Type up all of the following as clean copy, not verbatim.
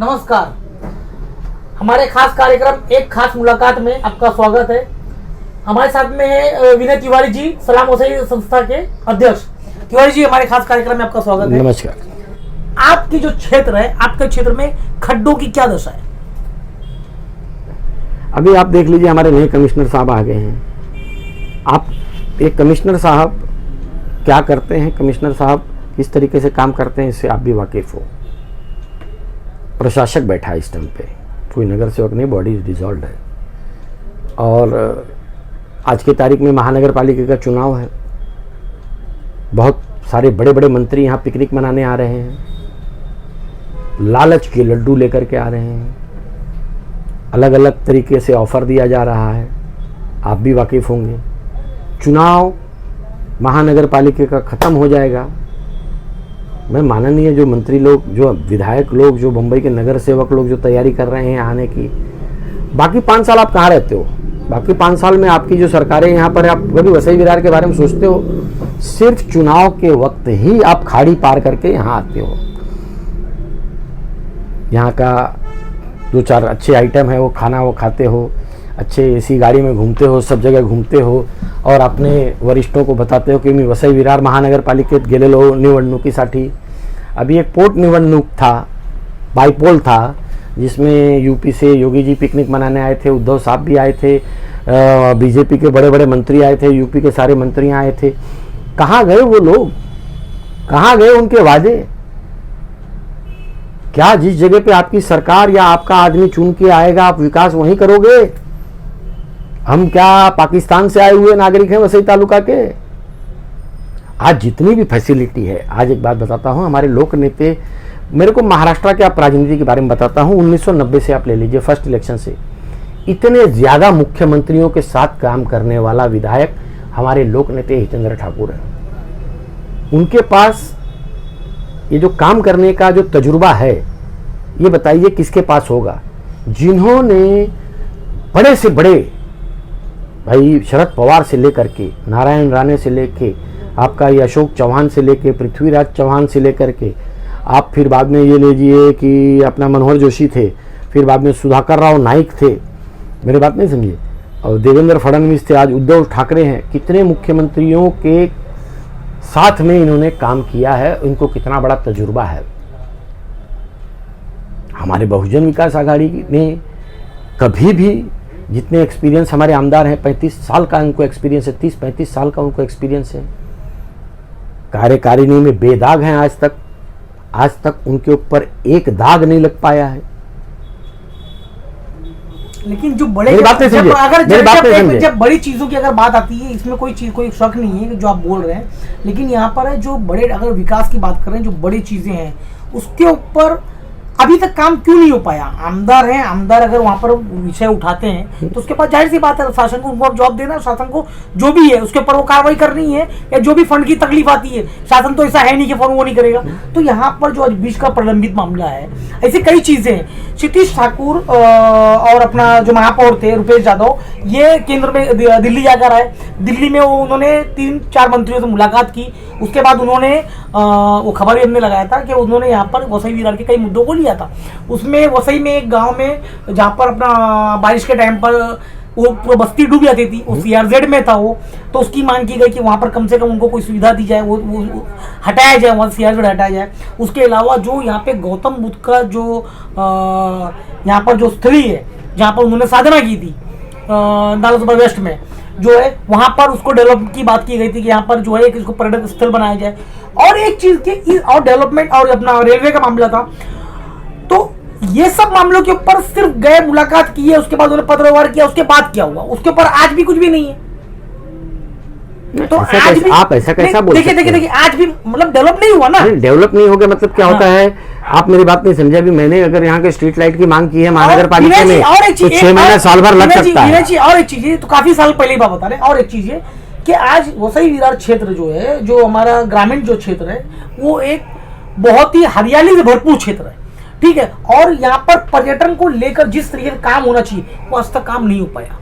नमस्कार। हमारे खास कार्यक्रम एक खास मुलाकात में आपका स्वागत है। हमारे साथ में है विनय तिवारी जी, सलाम वसई संस्था के अध्यक्ष। तिवारी जी, हमारे खास कार्यक्रम में आपका स्वागत है। नमस्कार। आपकी जो क्षेत्र है, आपके क्षेत्र में खड्डों की क्या दशा है? अभी आप देख लीजिए, हमारे नए कमिश्नर साहब आ गए हैं। आप एक कमिश्नर साहब क्या करते हैं, कमिश्नर साहब किस तरीके से काम करते हैं, इससे आप भी वाकिफ हो। प्रशासक बैठा है इस टाइम पे, कोई नगर सेवक नहीं, बॉडी डिसॉल्व है। और आज की तारीख में महानगर पालिका का चुनाव है। बहुत सारे बड़े बड़े मंत्री यहाँ पिकनिक मनाने आ रहे हैं, लालच के लड्डू लेकर के आ रहे हैं, अलग अलग तरीके से ऑफर दिया जा रहा है। आप भी वाकिफ होंगे। चुनाव महानगर पालिका का ख़त्म हो जाएगा। मैं माननीय जो मंत्री लोग, जो विधायक लोग, जो मुंबई के नगर सेवक लोग जो तैयारी कर रहे हैं आने की, बाकी 5 साल आप कहाँ रहते हो? बाकी 5 साल में आपकी जो सरकारें यहाँ पर, आप कभी वसई विरार के बारे में सोचते हो? सिर्फ चुनाव के वक्त ही आप खाड़ी पार करके यहाँ आते हो। यहाँ का 2-4 अच्छे आइटम है, वो खाना वो खाते हो, अच्छे एसी गाड़ी में घूमते हो, सब जगह घूमते हो और अपने वरिष्ठों को बताते हो कि मी वसई विरार महानगरपालिकेत गेलेलो निवडणुकीसाठी। अभी एक पोट निवडणूक था, बाईपोल था, जिसमें यूपी से योगी जी पिकनिक मनाने आए थे, उद्धव साहब भी आए थे, बीजेपी के बड़े बड़े मंत्री आए थे, यूपी के सारे मंत्री आए थे। कहाँ गए वो लोग? कहाँ गए उनके वादे? क्या जिस जगह पे आपकी सरकार या आपका आदमी चुन के आएगा, आप विकास वहीं करोगे? हम क्या पाकिस्तान से आए हुए नागरिक हैं वसई तालुका के? आज जितनी भी फैसिलिटी है, आज एक बात बताता हूं, हमारे लोक नेते, मेरे को महाराष्ट्र के आप राजनीति के बारे में बताता हूं, 1990 से आप ले लीजिए, फर्स्ट इलेक्शन से इतने ज्यादा मुख्यमंत्रियों के साथ काम करने वाला विधायक हमारे लोक नेता हितेंद्र ठाकुर है। उनके पास ये जो काम करने का जो तजुर्बा है, ये बताइए किसके पास होगा? जिन्होंने बड़े से बड़े, भाई शरद पवार से लेकर के, नारायण राणे से लेके, आपका ये अशोक चौहान से लेके, पृथ्वीराज चौहान से लेकर के, आप फिर बाद में ये लीजिए कि अपना मनोहर जोशी थे, फिर बाद में सुधाकर राव नाइक थे, मेरी बात नहीं समझिए, और देवेंद्र फडणवीस थे, आज उद्धव ठाकरे हैं। कितने मुख्यमंत्रियों के साथ में इन्होंने काम किया है, इनको कितना बड़ा तजुर्बा है। हमारे बहुजन विकास आघाड़ी ने कभी भी, जितने एक्सपीरियंस हमारे आमदार हैं, 35 साल का उनको एक्सपीरियंस है, 30-35 साल का उनको एक्सपीरियंस है, कार्यकारिणी में बेदाग हैं। आज तक उनके ऊपर एक दाग नहीं लग पाया है। लेकिन जो बड़े, जब बड़ी चीजों की अगर बात आती है, इसमें कोई शक नहीं है जो आप बोल रहे हैं, लेकिन यहाँ पर है जो बड़े, अगर विकास की बात करें, जो बड़ी चीजें हैं उसके ऊपर अभी तक काम क्यों नहीं हो पाया? आमदार हैं, आमदार अगर वहां पर विषय उठाते हैं तो उसके बाद जाहिर सी बात है शासन को उनको जवाब देना, शासन को जो भी है उसके ऊपर वो कार्रवाई करनी है, या जो भी फंड की तकलीफ आती है, शासन तो ऐसा है नहीं कि फंड वो नहीं करेगा। तो यहाँ पर जो बीच का प्रलंबित मामला है, ऐसी कई चीजें हैं। क्षितिज ठाकुर और अपना जो महापौर थे रुपेश यादव, ये केंद्र में दिल्ली जाकर आए। दिल्ली में उन्होंने 3-4 मंत्रियों से मुलाकात की। उसके बाद उन्होंने वो खबर भी हमने लगाया था कि उन्होंने यहाँ पर वसई विरार के कई मुद्दों को लिया था। उसमें वसई में एक गांव में, जहाँ पर अपना बारिश के टाइम पर वो पूरा बस्ती डूब जाती थी, वो CRZ में था वो, तो उसकी मांग की गई कि वहाँ पर कम से कम उनको कोई सुविधा दी जाए, वो हटाया जाए, वहाँ CRZ हटाया जाए। उसके अलावा जो यहाँ पे गौतम बुद्ध का जो यहाँ पर जो स्थली है, जहाँ पर उन्होंने साधना की थी नालंदा वेस्ट में जो है, वहां पर उसको डेवलप की बात की गई थी कि यहाँ पर जो है इसको पर्यटन स्थल बनाया जाए। और एक चीज की और डेवलपमेंट और अपना रेलवे का मामला था। तो ये सब मामलों के ऊपर सिर्फ गए, मुलाकात की है, उसके बाद उन्होंने पत्र व्यवहार किया, उसके बाद क्या हुआ? उसके ऊपर आज भी कुछ भी नहीं है। तो आज भी आप ऐसा कैसा बोल सकते हैं? देखिए आज भी मतलब डेवलप नहीं हुआ ना। डेवलप नहीं हो गया मतलब क्या होता है? आप मेरी बात नहीं समझे। अभी मैंने अगर यहाँ के स्ट्रीट लाइट की मांग की है महानगर पालिका में, तो 6 महीना साल भर लग सकता है। और एक चीज, तो काफी साल पहले ही बात बता रहे हैं। और एक चीज है कि आज वसई विरार क्षेत्र जो है, जो हमारा ग्रामीण जो क्षेत्र है, वो एक बहुत ही हरियाली से भरपूर क्षेत्र है, ठीक है। और यहाँ पर पर्यटन को लेकर जिस तरीके का काम होना चाहिए, वो आज तक काम नहीं हो पाया।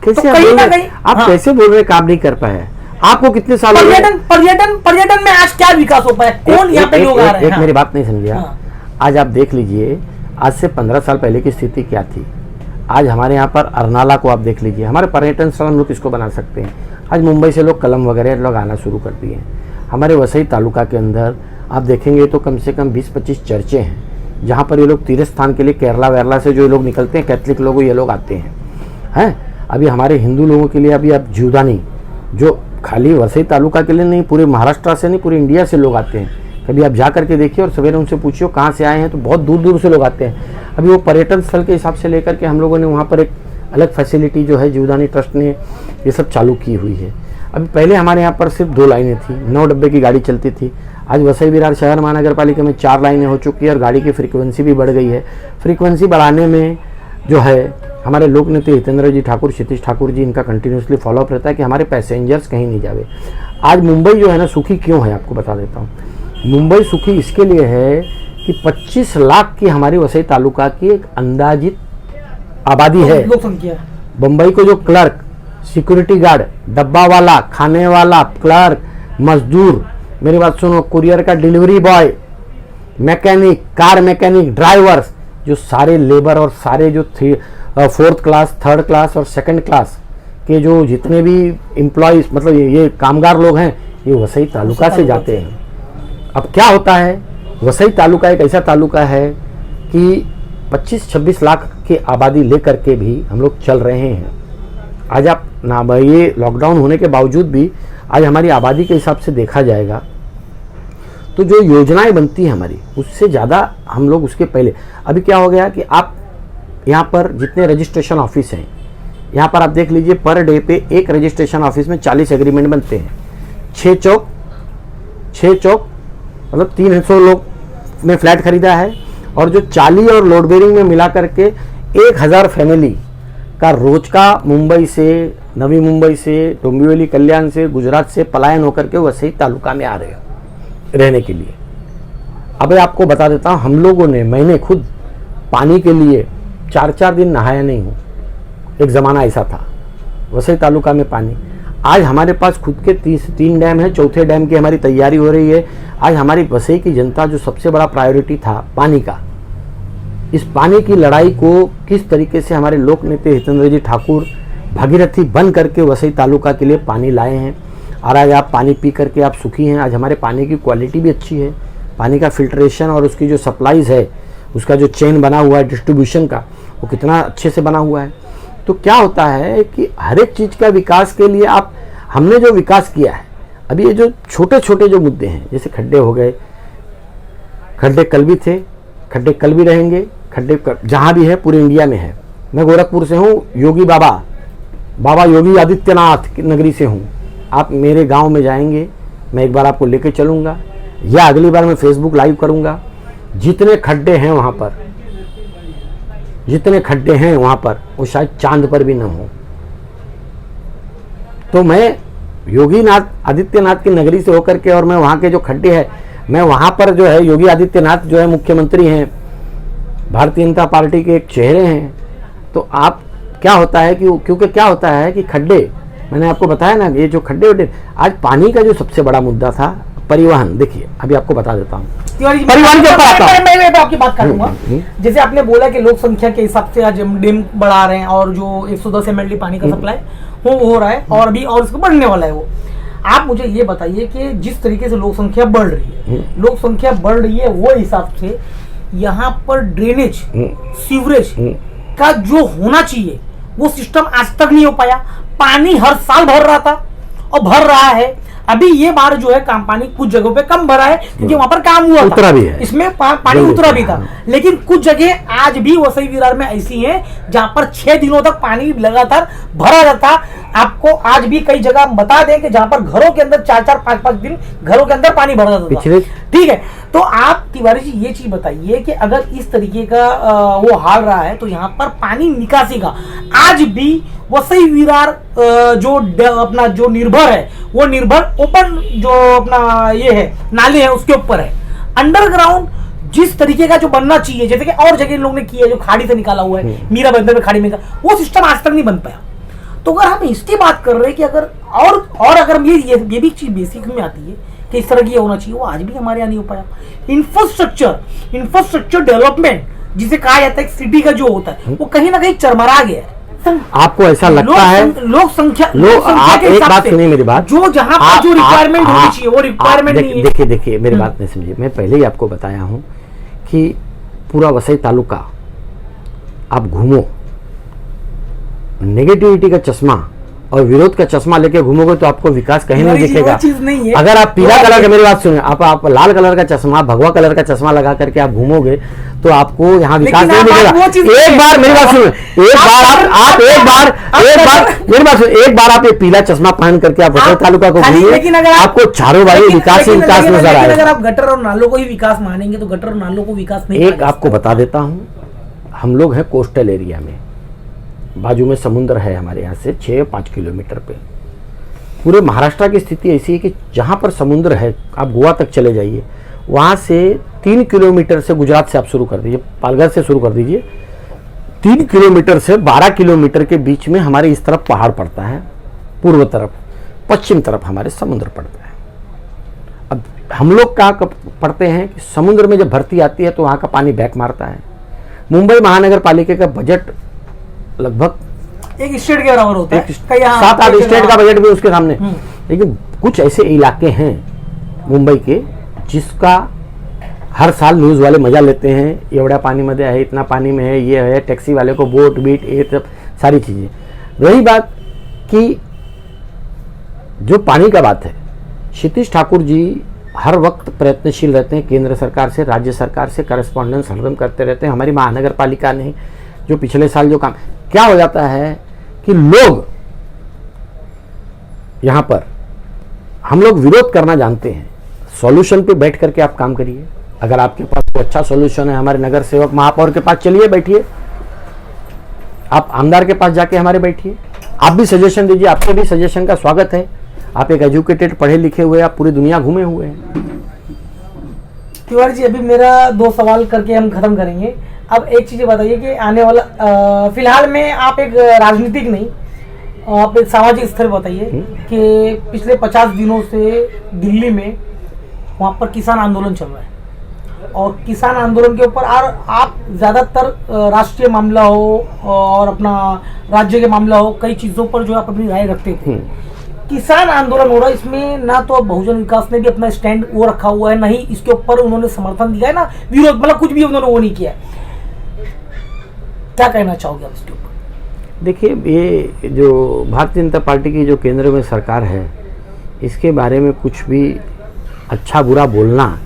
कैसे तो कहीं ना कहीं आप कैसे बोल रहे काम नहीं कर पाए? आपको कितने साल पर्यटन में आज क्या विकास हो पाया? कौन यहाँ पे लोग आ रहे हैं? एक मेरी बात नहीं समझिए। आज आप देख लीजिए आज से 15 साल पहले की स्थिति क्या थी। आज हमारे यहाँ पर अरनाला को आप देख लीजिए, हमारे पर्यटन स्थल हम लोग किसको बना सकते हैं। आज मुंबई से लोग कलम वगैरह लोग आना शुरू कर दिए हैं। हमारे वसई तालुका के अंदर आप देखेंगे तो कम से कम 20-25 चर्चें हैं जहाँ पर ये लोग तीर्थ स्थान के लिए केरला वेरला से जो लोग निकलते हैं, कैथलिक लोग, ये लोग आते हैं। अभी हमारे हिंदू लोगों के लिए अभी अब जीवदानी, जो खाली वसई तालुका के लिए नहीं, पूरे महाराष्ट्र से नहीं, पूरे इंडिया से लोग आते हैं। कभी आप जा करके देखिए और सवेरे उनसे पूछिए कहाँ से आए हैं, तो बहुत दूर दूर से लोग आते हैं। अभी वो पर्यटन स्थल के हिसाब से लेकर के हम लोगों ने वहाँ पर एक अलग फैसिलिटी जो है जीवदानी ट्रस्ट ने ये सब चालू की हुई है। अभी पहले हमारे यहाँ पर सिर्फ 2 लाइनें थी, 9 डब्बे की गाड़ी चलती थी। आज वसई विरार शहर महानगर पालिका में 4 लाइनें हो चुकी है और गाड़ी की फ्रीक्वेंसी भी बढ़ गई है। फ्रीक्वेंसी बढ़ाने में जो है हमारे लोक नेता हितेंद्र जी ठाकुर, क्षितिज ठाकुर जी, इनका कंटिन्यूसली फॉलोअप रहता है कि हमारे पैसेंजर्स कहीं नहीं जावे। आज मुंबई जो है ना सुखी क्यों है, आपको बता देता हूँ। मुंबई सुखी इसके लिए है कि 25 लाख की हमारी वसई तालुका की एक अंदाजित आबादी है। मुंबई को जो क्लर्क, सिक्योरिटी गार्ड, डब्बा वाला, खाने वाला, क्लर्क, मजदूर, मेरी बात सुनो, कुरियर का delivery boy, mechanic, car mechanic, drivers, जो सारे लेबर और सारे जो 4th क्लास, 3rd क्लास और 2nd क्लास के जो जितने भी एम्प्लॉयज़, मतलब ये कामगार लोग हैं, ये वसई तालुका से जाते हैं। अब क्या होता है, वसई तालुका एक ऐसा तालुका है कि 25-26 लाख की आबादी लेकर के भी हम लोग चल रहे हैं। आज आप ना, ये लॉकडाउन होने के बावजूद भी आज हमारी आबादी के हिसाब से देखा जाएगा तो जो योजनाएं बनती हैं हमारी, उससे ज़्यादा हम लोग उसके पहले, अभी क्या हो गया कि आप यहाँ पर जितने रजिस्ट्रेशन ऑफिस हैं, यहाँ पर आप देख लीजिए पर डे पे एक रजिस्ट्रेशन ऑफिस में 40 एग्रीमेंट बनते हैं। 6 चौक मतलब 300 लोग ने फ्लैट खरीदा है और जो 40 और लोड बेरिंग में मिला करके 1000 फैमिली का रोज का मुंबई से, नवी मुंबई से, डोंबिवली, कल्याण से, गुजरात से पलायन होकर के वसई तालुका में आ रहे हैं रहने के लिए। अब आपको बता देता हूँ, हम लोगों ने, मैंने खुद पानी के लिए 4-4 दिन नहाया नहीं हूँ। एक ज़माना ऐसा था वसई तालुका में पानी। आज हमारे पास खुद के 3 डैम है, 4थे डैम की हमारी तैयारी हो रही है। आज हमारी वसई की जनता जो सबसे बड़ा प्रायोरिटी था पानी का, इस पानी की लड़ाई को किस तरीके से हमारे लोक नेता हितेंद्र जी ठाकुर भागीरथी बन करके वसई तालुका के लिए पानी लाए हैं। और आज आप पानी पी करके आप सुखी हैं। आज हमारे पानी की क्वालिटी भी अच्छी है, पानी का फिल्ट्रेशन और उसकी जो सप्लाईज है, उसका जो चेन बना हुआ है डिस्ट्रीब्यूशन का, वो कितना अच्छे से बना हुआ है। तो क्या होता है कि हर एक चीज़ का विकास के लिए हमने जो विकास किया है, अभी ये जो छोटे छोटे जो मुद्दे हैं, जैसे खड्डे हो गए, खड्डे कल भी थे, खड्डे कल भी रहेंगे, खड्डे जहाँ भी है पूरे इंडिया में है। मैं गोरखपुर से हूँ, योगी बाबा योगी आदित्यनाथ की नगरी से हूँ। आप मेरे गांव में जाएंगे, मैं एक बार आपको लेके चलूँगा, या अगली बार मैं फेसबुक लाइव करूँगा। जितने खड्डे हैं वहाँ पर, जितने खड्डे हैं वहाँ पर, वो शायद चांद पर भी न हो। तो मैं योगी आदित्यनाथ की नगरी से होकर के, और मैं वहाँ के जो खड्डे हैं, मैं वहाँ पर जो है योगी आदित्यनाथ जो है मुख्यमंत्री हैं, भारतीय जनता पार्टी के एक चेहरे हैं। तो आप क्या होता है कि क्योंकि क्या होता है कि खड्डे, मैंने आपको बताया ना, ये जो खड्डे, आज पानी का जो सबसे बड़ा मुद्दा था परिवहन। देखिए अभी आपको बता देता हूँ, परिवहन के ऊपर आता हूँ। मैं आपकी बात करूंगा। जैसे आपने बोला कि लोक संख्या के हिसाब से आज हम डैम बढ़ा रहे हैं और जो 110 MLD पानी का सप्लाई हो रहा है, और अभी और इसको बढ़ने वाला है वो। आप मुझे ये बताइए कि जिस तरीके से लोक संख्या बढ़ रही है, वो हिसाब से यहाँ पर ड्रेनेज, सीवरेज का जो होना चाहिए वो सिस्टम आज तक नहीं हो पाया। पानी हर साल भर रहा था और भर रहा है। अभी ये बार जो है पानी कुछ जगहों पे कम भरा है क्योंकि वहां पर काम हुआ उतरा भी है, इसमें पानी उतरा भी था। लेकिन कुछ जगह आज भी वसई विरार में ऐसी हैं जहां पर 6 दिनों तक पानी लगातार भरा रहता। आपको आज भी कई जगह बता दें कि जहां पर घरों के अंदर 4-4, 5-5 दिन घरों के अंदर पानी भरा रहता था। ठीक है, तो आप तिवारी जी ये चीज बताइए कि अगर इस तरीके का वो हाल रहा है तो यहाँ पर पानी निकासी का आज भी वसई विरार जो अपना जो निर्भर है, वो निर्भर ओपन जो अपना ये है नाले है उसके ऊपर है। अंडरग्राउंड जिस तरीके का जो बनना चाहिए, जैसे कि और जगह लोग ने किया, जो खाड़ी से निकाला हुआ है, मीरा बंदर में खाड़ी में, वो सिस्टम आज तक नहीं बन पाया। तो अगर हम इसकी बात कर रहे हैं कि अगर और अगर ये भी चीज बेसिक में आती है कि इस तरह की होना चाहिए, वो आज भी हमारे यहाँ नहीं हो पाया। इंफ्रास्ट्रक्चर डेवलपमेंट जिसे कहा जाता है सिटी का जो होता है वो कहीं ना कहीं चरमरा गया है। आपको ऐसा लगता है? लोक संख्या आप एक बात सुनिए मेरी बात, जो जहां पर जो रिक्वायरमेंट होनी चाहिए वो रिक्वायरमेंट नहीं है। देखिए मेरी बात नहीं समझिए, मैं पहले ही आपको बताया हूं कि पूरा वसई तालुका आप घूमो, नेगेटिविटी का चश्मा और विरोध का चश्मा लेके घूमोगे तो आपको विकास कहीं नहीं दिखेगा। चीज नहीं है। अगर आप पीला कलर का, मेरी बात सुनिए, आप लाल कलर का चश्मा, भगवा कलर का चश्मा लगा करके आप घूमोगे तो आपको यहाँ विकास नहीं दिखेगा। एक बार मेरी बात सुनिए, एक बार आप ये पीला चश्मा पहन करके आप वसई तालुका को घूमिए, आपको चारों बार विकास ही विकास नजर आएगा। अगर आप गटर और नालों को ही विकास मानेंगे तो गटर और नालों को विकास नहीं। एक आपको बता देता हूँ, हम लोग हैं कोस्टल एरिया में, बाजू में समुद्र है हमारे यहाँ से 6-5 किलोमीटर पे। पूरे महाराष्ट्र की स्थिति ऐसी है कि जहाँ पर समुद्र है, आप गोवा तक चले जाइए, वहाँ से 3 किलोमीटर से, गुजरात से आप शुरू कर दीजिए, पालघर से शुरू कर दीजिए, 3 किलोमीटर से 12 किलोमीटर के बीच में हमारे इस तरफ पहाड़ पड़ता है, पूर्व तरफ, पश्चिम तरफ हमारे समुद्र पड़ता है। अब हम लोग क्या पढ़ते हैं कि समुद्र में जब भरती आती है तो वहाँ का पानी बैक मारता है। मुंबई महानगर पालिका का बजट लगभग एक स्टेट के बराबर होता है, 7-8 स्टेट का बजट भी उसके सामने। लेकिन कुछ ऐसे इलाके हैं मुंबई के जिसका हर साल न्यूज वाले मजा लेते हैं, एवढ्या पानी में है, इतना पानी में है, ये है, टैक्सी वाले को बोट बीट ये सब सारी चीजें। रही बात कि जो पानी का बात है, क्षितिज ठाकुर जी हर वक्त प्रयत्नशील रहते हैं, केंद्र सरकार से, राज्य सरकार से करस्पॉन्डेंस हरदम करते रहते हैं। हमारी महानगर पालिका ने जो पिछले साल जो काम, क्या हो जाता है कि लोग यहां पर, हम लोग विरोध करना जानते हैं, सॉल्यूशन पे बैठ करके आप काम करिए। अगर आपके पास कोई अच्छा सॉल्यूशन है, हमारे नगर सेवक महापौर के पास चलिए, बैठिए, आप आमदार के पास जाके हमारे बैठिए, आप भी सजेशन दीजिए, आपके भी सजेशन का स्वागत है। आप एक एजुकेटेड, पढ़े लिखे हुए, आप पूरी दुनिया घूमे हुए हैं। तिवारी जी, अभी मेरा 2 सवाल करके हम खत्म करेंगे। अब एक चीज बताइए कि आने वाला, फिलहाल में आप एक राजनीतिक नहीं, आप एक सामाजिक स्तर बताइए कि पिछले 50 दिनों से दिल्ली में वहाँ पर किसान आंदोलन चल रहा है, और किसान आंदोलन के ऊपर आप ज़्यादातर राष्ट्रीय मामला हो और अपना राज्य के मामला हो, कई चीज़ों पर जो आप अपनी राय रखते थे। किसान आंदोलन हो रहा है, इसमें ना तो बहुजन विकास ने भी अपना स्टैंड वो रखा हुआ है, ना ही इसके ऊपर उन्होंने समर्थन दिया है, ना विरोध, मतलब कुछ भी उन्होंने वो नहीं किया है। क्या कहना चाहोगे आप इसके ऊपर? देखिए, ये जो भारतीय जनता पार्टी की जो केंद्र में सरकार है, इसके बारे में कुछ भी अच्छा बुरा बोलना,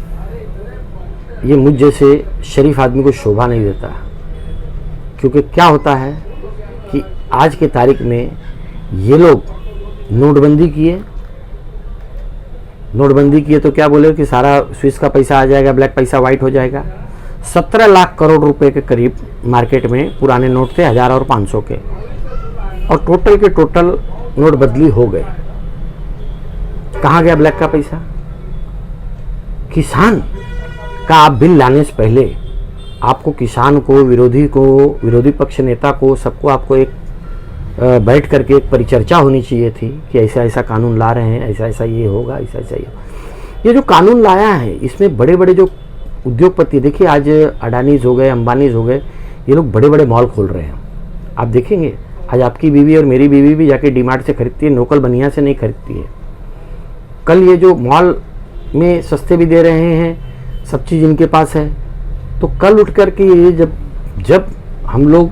ये मुझ जैसे शरीफ आदमी को शोभा नहीं देता। क्योंकि क्या होता है कि आज के तारीख में ये लोग नोटबंदी किए तो क्या बोले कि सारा स्विस का पैसा आ जाएगा, ब्लैक पैसा वाइट हो जाएगा। 17 लाख करोड़ रुपए के करीब मार्केट में पुराने नोट थे, 1000 और 500 के, और टोटल के टोटल नोट बदली हो गए। कहाँ गया ब्लैक का पैसा? किसान का आप बिल लाने से पहले आपको किसान को, विरोधी पक्ष नेता को, सबको आपको एक बैठ करके एक परिचर्चा होनी चाहिए थी कि ऐसा ऐसा कानून ला रहे हैं, ऐसा ऐसा ये होगा, ऐसा ऐसा ये जो कानून लाया है, इसमें बड़े बड़े जो उद्योगपति, देखिए आज अडानीज हो गए, अंबानीज हो गए, ये लोग बड़े बड़े मॉल खोल रहे हैं। आप देखेंगे आज आपकी बीवी और मेरी बीवी भी जाके डीमार्ट से खरीदती है, लोकल बनिया से नहीं खरीदती है। कल ये जो मॉल में सस्ते भी दे रहे हैं, सब चीज़ इनके पास है, तो कल उठ करके ये जब हम लोग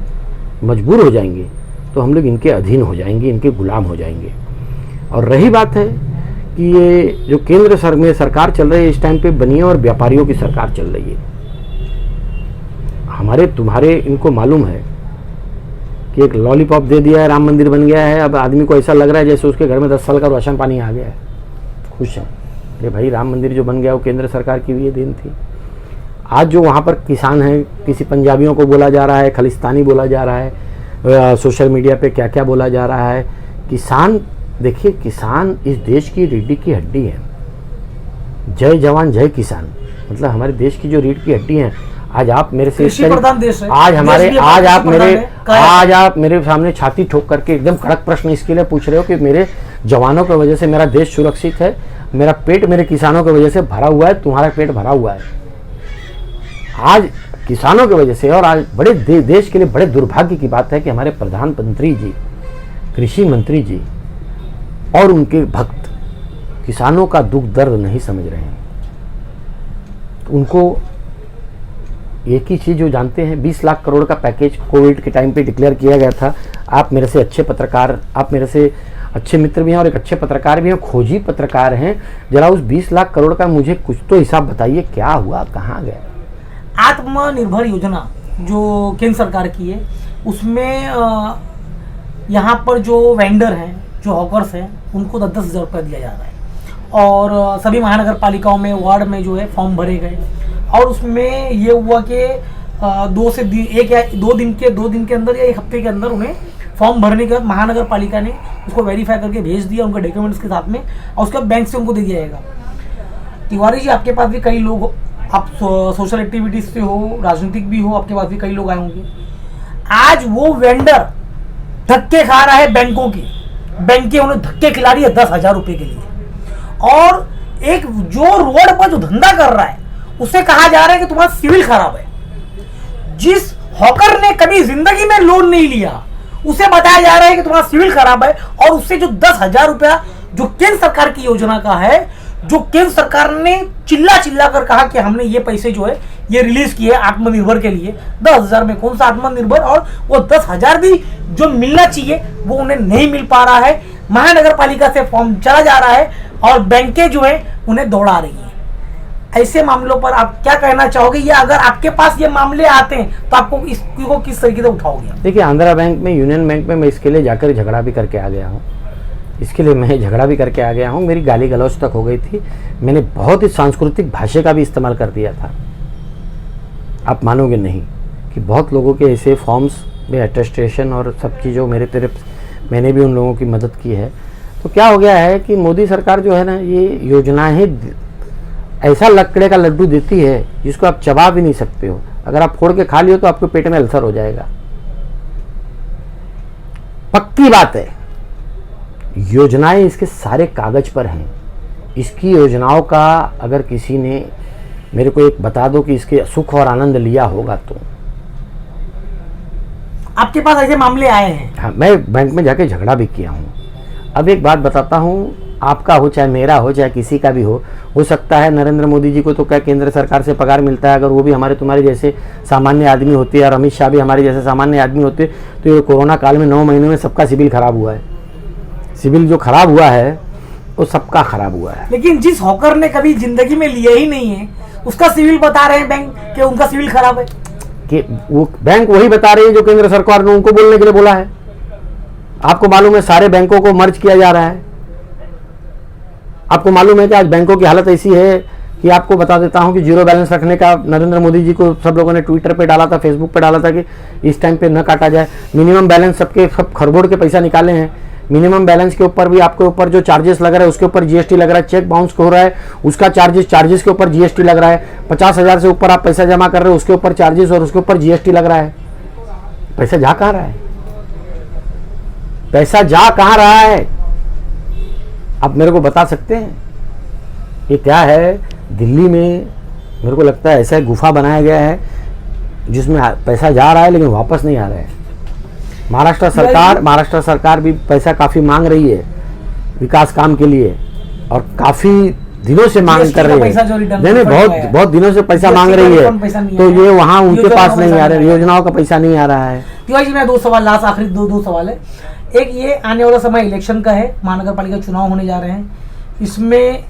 मजबूर हो जाएंगे तो हम लोग इनके अधीन हो जाएंगे, इनके गुलाम हो जाएंगे। और रही बात है कि ये जो केंद्र में सरकार चल रही है, इस टाइम पे बनियों और व्यापारियों की सरकार चल रही है। हमारे तुम्हारे इनको मालूम है कि एक लॉलीपॉप दे दिया है, राम मंदिर बन गया है, अब आदमी को ऐसा लग रहा है जैसे उसके घर में 10 साल का राशन पानी आ गया है, खुश है। अरे भाई, राम मंदिर जो बन गया वो केंद्र सरकार की भी ये देन थी। आज जो वहाँ पर किसान हैं, किसी पंजाबियों को बोला जा रहा है, खालिस्तानी बोला जा रहा है, सोशल मीडिया पे क्या क्या बोला जा रहा है। किसान, देखिए, किसान इस देश की रीढ़ की हड्डी है। जय जवान जय किसान, मतलब हमारे देश की जो रीढ़ की हड्डी है। आज आप मेरे से आज आप मेरे सामने छाती ठोक करके एकदम कड़क प्रश्न इसके लिए पूछ रहे हो कि मेरे जवानों की वजह से मेरा देश सुरक्षित है, मेरा पेट मेरे किसानों की वजह से भरा हुआ है, तुम्हारा पेट भरा हुआ है। आज किसानों की वजह से। और आज बड़े देश के लिए बड़े दुर्भाग्य की बात है कि हमारे प्रधानमंत्री जी, कृषि मंत्री जी और उनके भक्त किसानों का दुख दर्द नहीं समझ रहे हैं। उनको एक ही चीज़ जो जानते हैं, 20 लाख करोड़ का पैकेज कोविड के टाइम पे डिक्लेयर किया गया था। आप मेरे से अच्छे पत्रकार, आप मेरे से अच्छे मित्र भी हैं और एक अच्छे पत्रकार भी हैं, खोजी पत्रकार हैं। जरा उस 20 लाख करोड़ का मुझे कुछ तो हिसाब बताइए, क्या हुआ, कहाँ गया? आत्मनिर्भर योजना जो केंद्र सरकार की है, उसमें यहाँ पर जो वेंडर हैं, जो हॉकर्स हैं, उनको 10,000 रुपये दिया जा रहा है। और सभी महानगर पालिकाओं में, वार्ड में जो है फॉर्म भरे गए और उसमें ये हुआ कि 2 दिन के अंदर या 1 हफ्ते के अंदर उन्हें फॉर्म भरने के बाद महानगर पालिका ने उसको वेरीफाई करके भेज दिया उनके डॉक्यूमेंट्स के साथ में, और उसके बाद बैंक से उनको दे दिया जाएगा। तिवारी जी, आपके पास भी कई लोग, आप सोशल एक्टिविटीज से हो, राजनीतिक भी हो, आपके पास भी कई लोग आए होंगे। आज वो वेंडर धक्के खा रहा है बैंकों की, बैंकें उन्हें धक्के खिला रही है 10,000 रुपये के लिए। और एक जो रोड पर जो धंधा कर रहा है उसे कहा जा रहा है कि तुम्हारा सिविल खराब है। जिस हॉकर ने कभी जिंदगी में लोन नहीं लिया उसे बताया जा रहा है कि तुम्हारा सिविल खराब है, और उससे जो 10,000 रुपया जो केंद्र सरकार की योजना का है, जो केंद्र सरकार ने चिल्ला कर कहा कि हमने ये पैसे जो है ये रिलीज किए आत्मनिर्भर के लिए, 10,000 में कौन सा आत्मनिर्भर, और वो 10,000 भी जो मिलना चाहिए वो उन्हें नहीं मिल पा रहा है। महानगर पालिका से फॉर्म चला जा रहा है और बैंकें जो है उन्हें दौड़ा रही हैं। ऐसे मामलों पर आप क्या कहना चाहोगे, या अगर आपके पास ये मामले आते हैं तो आपको इसको किस तरीके से उठाओगे? देखिए, आंध्रा बैंक में, यूनियन बैंक में मैं इसके लिए जाकर झगड़ा भी करके आ गया हूँ। मेरी गाली गलौज तक हो गई थी। मैंने बहुत ही सांस्कृतिक भाषा का भी इस्तेमाल कर दिया था। आप मानोगे नहीं कि बहुत लोगों के ऐसे फॉर्म्स में अटेस्टेशन और सब चीज़ों मेरे तरफ, मैंने भी उन लोगों की मदद की है। तो क्या हो गया है कि मोदी सरकार जो है ना, ये योजनाएं ऐसा लकड़े का लड्डू देती है जिसको आप चबा भी नहीं सकते हो। अगर आप फोड़ के खा लियो तो आपके पेट में अल्सर हो जाएगा। पक्की बात है, योजनाएं इसके सारे कागज पर हैं। इसकी योजनाओं का अगर किसी ने मेरे को एक बता दो कि इसके सुख और आनंद लिया होगा तो। आपके पास ऐसे मामले आए हैं? हाँ, मैं बैंक में जाके झगड़ा भी किया हूँ। अब एक बात बताता हूँ, आपका हो चाहे मेरा हो चाहे किसी का भी हो सकता है नरेंद्र मोदी जी को तो क्या केंद्र सरकार से पगार मिलता है, अगर वो भी हमारे तुम्हारे जैसे सामान्य आदमी होते हैं और अमित शाह भी हमारे जैसे सामान्य आदमी होते तो ये कोरोना काल में 9 महीने में सबका सिविल खराब हुआ है। सिविल जो खराब हुआ है वो सबका खराब हुआ है। लेकिन जिस हॉकर ने कभी जिंदगी में लिया ही नहीं है उसका सिविल बता रहे हैं बैंक कि उनका सिविल खराब है, कि वो बैंक वही बता रही है जो केंद्र सरकार ने उनको बोलने के लिए बोला है। आपको मालूम है सारे बैंकों को मर्ज किया जा रहा है। आपको मालूम है कि आज बैंकों की हालत ऐसी है कि आपको बता देता हूं कि जीरो बैलेंस रखने का नरेंद्र मोदी जी को सब लोगों ने ट्विटर पे डाला था, फेसबुक पे डाला था कि इस टाइम पे न काटा जाए। मिनिमम बैलेंस सब खरबोड़ के पैसा निकाले हैं। मिनिमम बैलेंस के ऊपर भी आपके ऊपर जो चार्जेस लग रहा है उसके ऊपर जीएसटी लग रहा है। चेक बाउंस हो रहा है उसका चार्जेस के ऊपर जीएसटी लग रहा है। 50,000 से ऊपर आप पैसा जमा कर रहे हो उसके ऊपर चार्जेस और उसके ऊपर जीएसटी लग रहा है। पैसा जा कहाँ रहा है? पैसा जा कहाँ रहा है? आप मेरे को बता सकते हैं? ये क्या है? दिल्ली में मेरे को लगता है ऐसा गुफा बनाया गया है जिसमें पैसा जा रहा है लेकिन वापस नहीं आ रहा है। महाराष्ट्र सरकार भी पैसा काफी मांग रही है विकास काम के लिए और काफी दिनों से मांग कर रही है। नहीं, बहुत दिनों से पैसा मांग रही है, तो ये वहाँ उनके पास नहीं आ रहा है, योजनाओं का पैसा नहीं आ रहा है। तिवारी जी, मैं 2 सवाल लास्ट आखिरी दो सवाल है। एक, ये आने वाला समय इलेक्शन का है, महानगर पालिका चुनाव होने जा रहे हैं, इसमें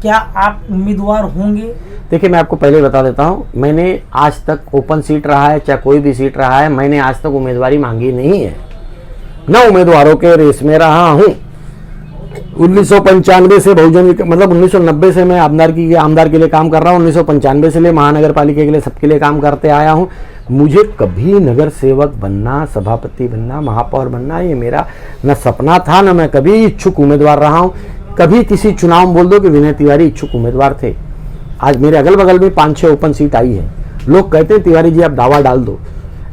क्या आप उम्मीदवार होंगे? देखिए, मैं आपको पहले बता देता हूं, मैंने आज तक ओपन सीट रहा है चाहे कोई भी सीट रहा है, मैंने आज तक उम्मीदवारी मांगी नहीं है। न उम्मीदवारों के रेस में रहा हूं। 1995 से बहुजन, मतलब 1990 से मैं आमदार के लिए काम कर रहा हूँ। 1995 से ले महानगर पालिका के लिए सबके लिए काम करते आया हूँ। मुझे कभी नगर सेवक बनना, सभापति बनना, महापौर बनना ये मेरा न सपना था, न मैं कभी इच्छुक उम्मीदवार रहा हूँ। कभी किसी चुनाव में बोल दो कि विनय तिवारी इच्छुक उम्मीदवार थे। आज मेरे अगल बगल में 5-6 ओपन सीट आई है। लोग कहते हैं तिवारी जी आप दावा डाल दो,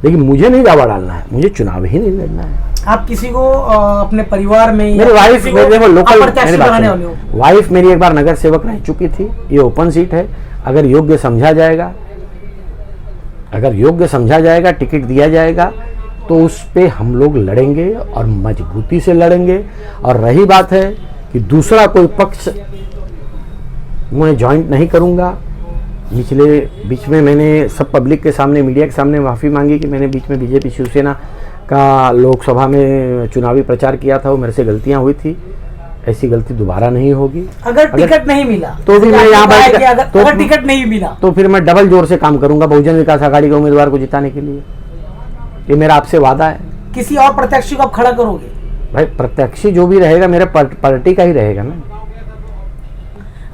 लेकिन मुझे नहीं दावा डालना है, मुझे चुनाव ही नहीं लड़ना है। आप किसी को अपने परिवार में, मेरी वाइफ वाइफ मेरी एक बार नगर सेवक रह चुकी थी। ये ओपन सीट है, अगर योग्य समझा जाएगा अगर योग्य समझा जाएगा, टिकट दिया जाएगा, तो उस पे हम लोग लड़ेंगे और मजबूती से लड़ेंगे। और रही बात है कि दूसरा कोई पक्ष मैं ज्वाइंट नहीं करूंगा। बीच में मैंने सब पब्लिक के सामने, मीडिया के सामने माफ़ी मांगी कि मैंने बीच में बीजेपी शिवसेना का लोकसभा में चुनावी प्रचार किया था, वो मेरे से गलतियां हुई थी। ऐसी गलती दोबारा नहीं होगी। अगर टिकट नहीं मिला तो भी मैं यहाँ अगर टिकट नहीं मिला तो फिर मैं डबल जोर से काम करूंगा बहुजन विकास आघाड़ी के उम्मीदवार को जिताने के लिए। ये मेरा आपसे वादा है। किसी और प्रत्याशी को आप खड़ा करोगे? भाई प्रत्याशी जो भी रहेगा मेरे पार्टी का ही रहेगा ना।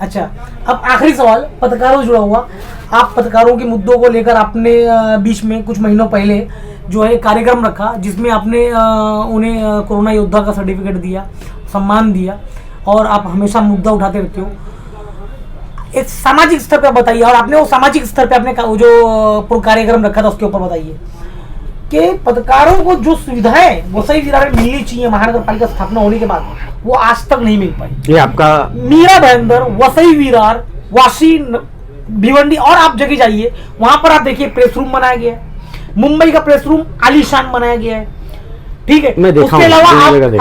अच्छा, अब आखिरी सवाल पत्रकारों से जुड़ा हुआ। आप पत्रकारों के मुद्दों को लेकर आपने बीच में कुछ महीनों पहले जो है कार्यक्रम रखा, जिसमें आपने उन्हें कोरोना योद्धा का सर्टिफिकेट दिया, सम्मान दिया, और आप हमेशा मुद्दा उठाते रहते हो। एक सामाजिक स्तर पर बताइए, और आपने वो सामाजिक स्तर पे आपने जो कार्यक्रम रखा था उसके ऊपर बताइए कि पत्रकारों को जो सुविधाएं वसई विरार में मिलनी चाहिए महानगर पालिका स्थापना होने के बाद, वो आज तक नहीं मिल पाई। ये आपका मीरा भाईंदर, वसई विरार, वाशी, भिवंडी और आप जगह जाइए, वहां पर आप देखिए प्रेस रूम बनाया गया है। मुंबई का प्रेस रूम आलीशान बनाया गया है, ठीक है। उसके अलावा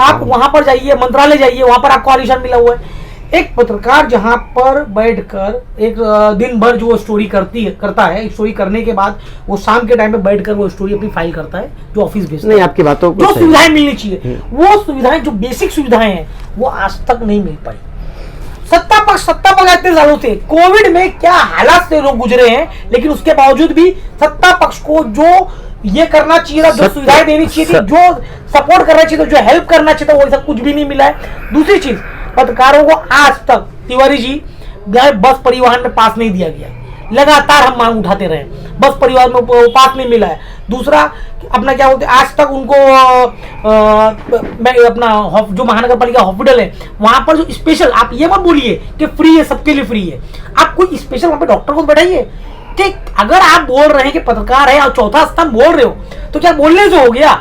आप वहां पर जाइए, मंत्रालय जाइए, वहां पर आपको आलीशान मिला हुआ है। एक पत्रकार जहां पर बैठकर एक दिन भर जो स्टोरी करता है, स्टोरी करने के बाद वो शाम के टाइम पे बैठकर वो स्टोरी अपनी फाइल करता है, जो ऑफिस भेजता है। नहीं, आपकी बातों को जो सुविधाएं मिलनी चाहिए, वो सुविधाएं, जो बेसिक सुविधाएं हैं, वो आज तक नहीं मिल पाई। सत्ता पक्ष इतने सालों से, कोविड में क्या हालात से लोग गुजरे हैं, लेकिन उसके बावजूद भी सत्ता पक्ष को जो ये करना चाहिए था, जो सुविधाएं देनी चाहिए थी, जो सपोर्ट करना चाहिए था, जो हेल्प करना चाहिए था, वो सब कुछ भी नहीं मिला है। दूसरी चीज, पत्रकारों को आज तक तिवारी जी बस परिवहन में पास नहीं दिया गया। लगातार हम मांग उठाते रहे, बस परिवहन में पास नहीं मिला है। दूसरा, अपना क्या बोलते, आज तक उनको अपना जो महानगर पालिका हॉस्पिटल है, वहां पर जो स्पेशल, आप ये मत बोलिए कि फ्री है, सबके लिए फ्री है। आप कोई स्पेशल वहां पे डॉक्टर को बैठाइए। कि अगर आप बोल रहे हैं कि पत्रकार है और चौथा स्तंभ बोल रहे हो, तो क्या बोलने से हो गया?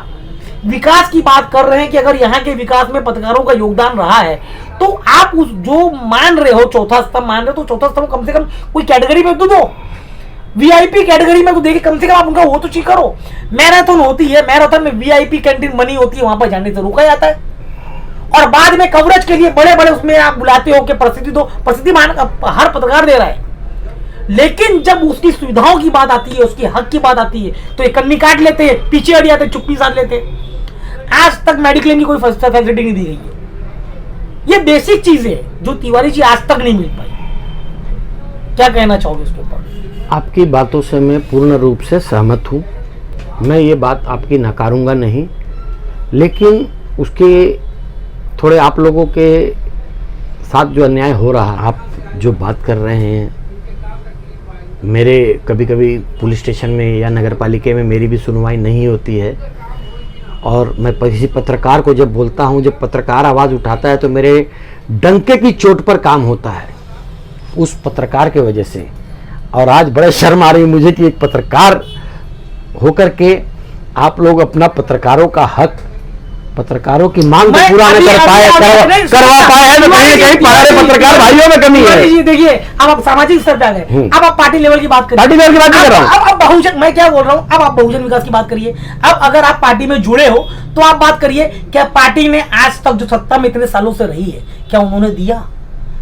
विकास की बात कर रहे हैं कि अगर यहाँ के विकास में पत्रकारों का योगदान रहा है, तो आप उस जो मान रहे हो, चौथा स्तंभ मान रहे हो, तो चौथा स्तंभ कम से कम कोई कैटेगरी में तो दो, वीआईपी कैटेगरी में तो देखिए, कम से कम आप उनका वो तो चीज करो। मैराथन होती है, मैराथन में वीआईपी कैंटीन बनी होती है, वहां पर जाने से रोका जाता है, और बाद में कवरेज के लिए बड़े बड़े उसमें आप बुलाते हो कि प्रसिद्धि दो। प्रसिद्धि हर पत्रकार दे रहा है, लेकिन जब उसकी सुविधाओं की बात आती है, उसके हक की बात आती है, तो एक कन्नी काट लेते हैं, पीछे हट जाते, चुप्पी साध लेते। आज तक मेडिक्लेम की कोई फैसिलिटी नहीं दी गई है। ये बेसिक चीज है जो तिवारी जी आज तक नहीं मिल पाई। क्या कहना चाहोगे इसके ऊपर? आपकी बातों से मैं पूर्ण रूप से सहमत हूँ। मैं ये बात आपकी नकारूंगा नहीं, लेकिन उसके थोड़े आप लोगों के साथ जो अन्याय हो रहा, आप जो बात कर रहे हैं, मेरे कभी कभी पुलिस स्टेशन में या नगर पालिका में मेरी भी सुनवाई नहीं होती है, और मैं किसी पत्रकार को जब बोलता हूं, जब पत्रकार आवाज़ उठाता है, तो मेरे डंके की चोट पर काम होता है उस पत्रकार के वजह से। और आज बड़े शर्म आ रही है मुझे कि एक पत्रकार होकर के आप लोग अपना पत्रकारों का हक, पत्रकारों की मांग को पूरा नहीं कर पाए, करवा पाए हैं, तो कहीं कहीं हमारे पत्रकार भाइयों में कमी है। देखिए, अब आप सामाजिक स्तर पे आ गए, अब आप पार्टी लेवल की बात करिए। पार्टी लेवल की बात कर रहा हूँ। अब बहुजन, मैं क्या बोल रहा हूँ, अब आप बहुजन विकास की बात करिए। अब अगर आप पार्टी में जुड़े हो, तो आप बात करिए, क्या पार्टी ने आज तक जो सत्ता में इतने सालों से रही है, क्या उन्होंने दिया?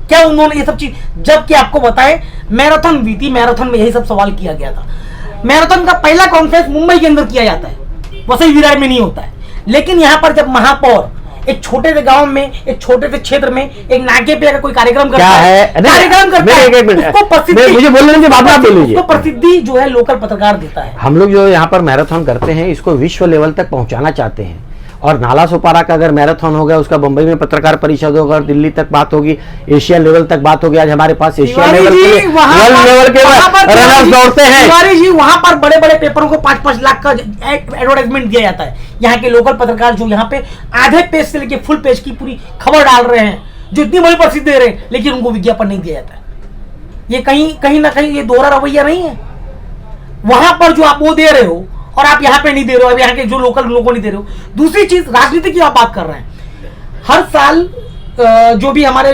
क्या उन्होंने ये सब चीज? जबकि आपको बताएं, मैराथन हुई थी, मैराथन में यही सब सवाल किया गया था। मैराथन का पहला कॉन्फ्रेंस मुंबई के अंदर किया जाता है, वसई विरार में नहीं होता है। लेकिन यहाँ पर जब महापौर एक छोटे से गांव में, एक छोटे से क्षेत्र में, एक नाके पे अगर कोई कार्यक्रम करता है, कार्यक्रम करता है, उसको प्रसिद्धि, मुझे बोलने दीजिए, बाद में आप बोल लीजिए, उसको प्रसिद्धि जो है लोकल पत्रकार देता है। हम लोग जो यहाँ पर मैराथन करते हैं, इसको विश्व लेवल तक पहुंचाना चाहते हैं। और नाला सोपारा का अगर मैराथन हो गया, उसका बंबई में पत्रकार परिषद होगा, और दिल्ली तक बात होगी, एशिया लेवल तक बात होगी। आज हमारे पास एशिया लेवल के, वर्ल्ड लेवल के रनर्स दौड़ते हैं। तिवारी जी, वहां पर बड़े बड़े पेपरों को 5-5 लाख का एडवर्टाइजमेंट दिया जाता है। यहाँ के लोकल पत्रकार जो यहाँ पे आधे पेज से लेके फुल पेज की पूरी खबर डाल रहे हैं, जो इतनी बड़ी प्रसिद्धि दे रहे हैं, लेकिन उनको विज्ञापन नहीं दिया जाता है। ये कहीं ना कहीं ये दोहरा रवैया नहीं है? वहां पर जो आप वो दे रहे हो और आप यहाँ पे नहीं दे रहे हो, अब यहाँ के जो लोकल लोगों को नहीं दे रहे हो। दूसरी चीज, राजनीति की आप बात कर रहे हैं। हर साल जो भी हमारे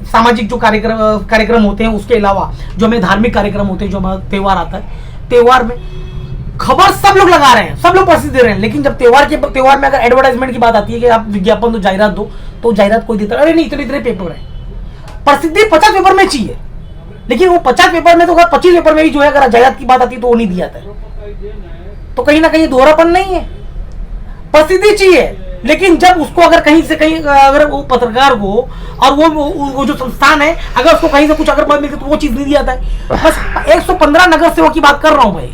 सामाजिक जो कार्यक्रम होते हैं, उसके अलावा जो हमें धार्मिक कार्यक्रम होते हैं, जो हमारा त्यौहार आता है, त्योहार में खबर सब लोग लगा रहे हैं, सब लोग प्रसिद्ध दे रहे हैं, लेकिन जब त्योहार में अगर एडवर्टाइजमेंट की बात आती है कि आप विज्ञापन दो, जाहिरात दो, तो जाहिरात कोई देता है, अरे नहीं इतने इतने पेपर है। प्रसिद्धि 50 पेपर में चाहिए, लेकिन वो 50 पेपर में तो अगर 25 पेपर में भी जो है अगर जाहिरात की बात आती है तो वो नहीं दिया जाता है। तो कहीं ना कहीं दोहरापन नहीं है, प्रसिद्धि चाहिए, लेकिन जब उसको अगर कहीं से कहीं अगर वो पत्रकार को और वो जो संस्थान है अगर उसको कहीं से कुछ अगर बात मिलती तो वो चीज नहीं दिया जाता है। बस 115 नगर सेवक की बात कर रहा हूं भाई।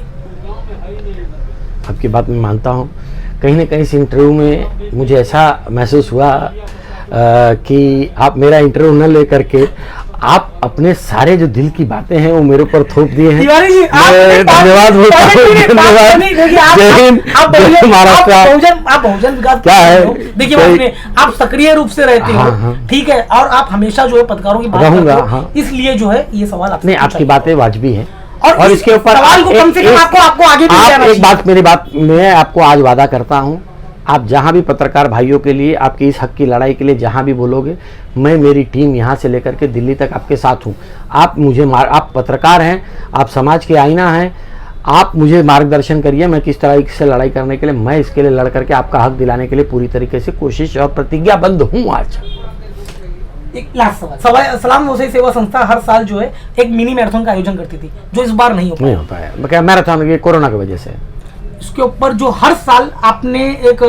आपकी बात मैं मानता हूँ। कहीं ना कहीं इस इंटरव्यू में मुझे ऐसा महसूस हुआ कि आप मेरा इंटरव्यू न लेकर के आप अपने सारे जो दिल की बातें हैं वो मेरे ऊपर थोप दिए हैं। धन्यवाद बोलता हूँ, धन्यवाद। जय हिंद, जय महाराष्ट्र। आप बहुजन विकास क्या है, देखिए आप सक्रिय रूप से रहते हो, ठीक है, और आप हमेशा जो है पत्रकारों की बात करते हो, इसलिए जो है ये सवाल नहीं, आपकी बातें वाजिबी हैं और इसके ऊपर सवाल को कम से कम आपको आगे भी आप एक बात, मेरी बात मैं आपको आज वादा करता हूँ, आप जहां भी पत्रकार भाइयों के लिए, आपकी इस हक की लड़ाई के लिए जहां भी बोलोगे, मैं मेरी टीम यहां से लेकर के दिल्ली तक आपके साथ हूं। आप पत्रकार हैं, आप समाज के आईना हैं, आप मुझे मार्गदर्शन करिए मैं किस तरह से लड़ाई करने के लिए, मैं इसके लिए लड़ करके आपका हक दिलाने के लिए पूरी तरीके से कोशिश और प्रतिज्ञाबद्ध हूँ। आज एक लास्ट सवाल, सलाम वसई सेवा संस्था हर साल जो है एक मिनी मैराथन का आयोजन करती थी, जो इस बार नहीं हो पाया मैराथन कोरोना की वजह से। इसके ऊपर जो हर साल आपने एक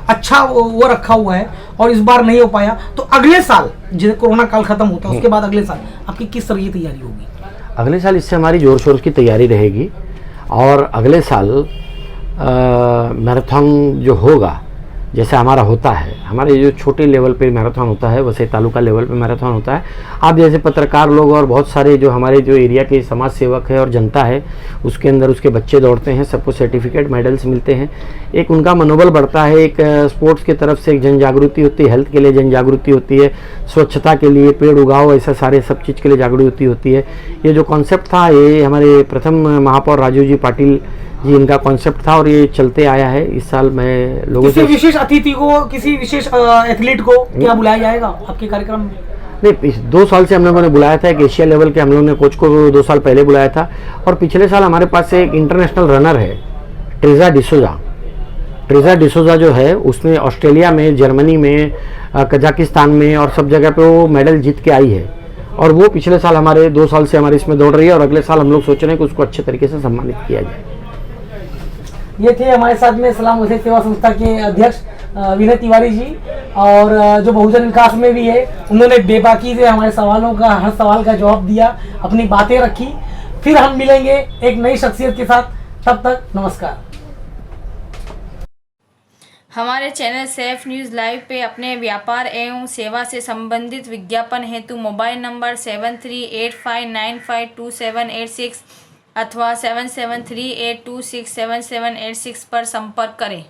अच्छा वो रखा हुआ है और इस बार नहीं हो पाया, तो अगले साल जैसे कोरोना काल खत्म होता है उसके बाद अगले साल आपकी किस तरह की तैयारी होगी? अगले साल इससे हमारी जोर शोर की तैयारी रहेगी और अगले साल मैराथन जो होगा, जैसे हमारा होता है, हमारे जो छोटे लेवल पे मैराथन होता है वैसे तालुका लेवल पे मैराथन होता है। आप जैसे पत्रकार लोग और बहुत सारे जो हमारे जो एरिया के समाज सेवक है और जनता है, उसके अंदर उसके बच्चे दौड़ते हैं, सबको सर्टिफिकेट मेडल्स मिलते हैं, एक उनका मनोबल बढ़ता है, एक स्पोर्ट्स की तरफ से एक जन जागृति होती है, हेल्थ के लिए जन जागृति होती है, स्वच्छता के लिए पेड़ उगाओ, ऐसा सारे सब चीज़ के लिए जागृति होती है। ये जो कॉन्सेप्ट था ये हमारे प्रथम महापौर राजू जी पाटिल जी इनका कॉन्सेप्ट था और ये चलते आया है। इस साल मैं लोगों से विशेष अतिथि को, किसी विशेष एथलीट को क्या बुलाया जाएगा आपके कार्यक्रम में? नहीं, 2 साल से हम लोगों ने बुलाया था, एक एशिया लेवल के हम लोगों ने कोच को 2 साल पहले बुलाया था और पिछले साल हमारे पास से एक इंटरनेशनल रनर है ट्रेजा डिसोजा जो है, उसने ऑस्ट्रेलिया में, जर्मनी में, कजाकिस्तान में और सब जगह पे वो मेडल जीत के आई है और वो पिछले साल हमारे 2 साल से हमारे इसमें दौड़ रही है और अगले साल हम लोग सोच रहे हैं कि उसको अच्छे तरीके से सम्मानित किया जाए। ये थे हमारे साथ में सलाम वसई सेवा संस्था के अध्यक्ष विनय तिवारी जी, और जो बहुजन विकास में भी है, उन्होंने बेबाकी से हमारे सवालों का, हर सवाल का जवाब दिया, अपनी बातें रखी। फिर हम मिलेंगे एक नई शख्सियत के साथ, तब तक नमस्कार। हमारे चैनल सेफ न्यूज़ लाइव पे अपने व्यापार एवं सेवा से संबंधित विज्ञापन हेतु मोबाइल नंबर 7385952786 अथवा 7738267786 पर संपर्क करें।